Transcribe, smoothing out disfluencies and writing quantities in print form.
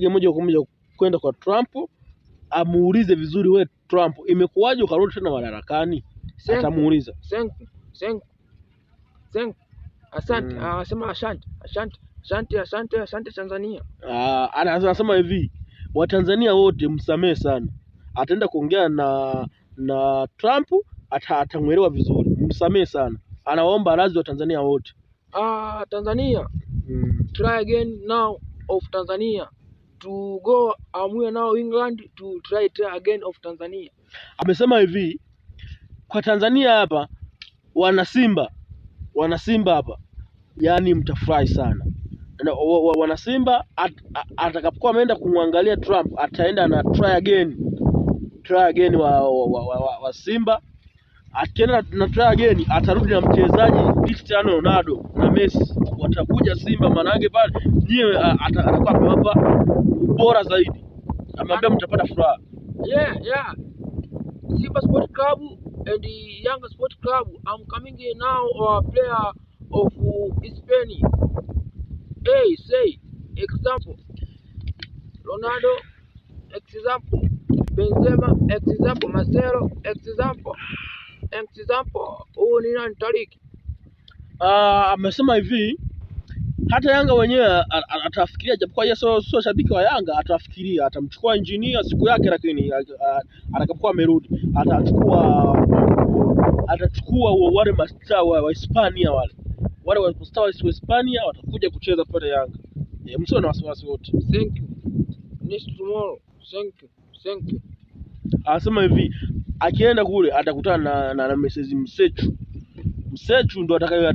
moja kwa moja kwenda kwa Trump, amuulize vizuri, we Trump, imekuwaje ukarudi tena madarakani? Atamuuliza. Asante. Anasema asante Tanzania. Anasema hivi, Watanzania wote msamehe sana. Ataenda kuongea na Trump, atamuelewa vizuri. Msamehe sana. Anawaomba radhi wa Tanzania wote. Tanzania. Try again now of Tanzania. To go amwe now England to try again of Tanzania. Amesema hivi, kwa Tanzania hapa wana Simba hapa, yaani mtafurahi sana. Wana Simba atakapokuwa ameenda kumwangalia Trump, ataenda na try again wa Simba. Akienda na try again, atarudi na mchezaji Cristiano Ronaldo na Messi, watakuja Simba. Manake pale nyewe atakuwa amewapa bora zaidi, amwambia mtapata furaha. Yeah. Simba Sport Club and the Yanga Sport Club. I'm coming here now, a player of Spain. Hey, say example Ronaldo, example Benzema, example Marcelo, example ni nani Tariki. Amesema hivi, hata Yanga wenyewe atafikiria, japokuwa yeye sio shabiki wa Yanga, atafikiria atamchukua engineer siku yake, lakini atakapokuwa amerudi atachukua wale mastaa wa Hispania, wale wa mastaa wa Hispania watakuja kucheza pale Yanga. Msio na wasiwasi wote. Thank you. Next tomorrow. Thank you. Anasema hivi, akienda kule atakutana na Mrs. Msechu ndo atakaye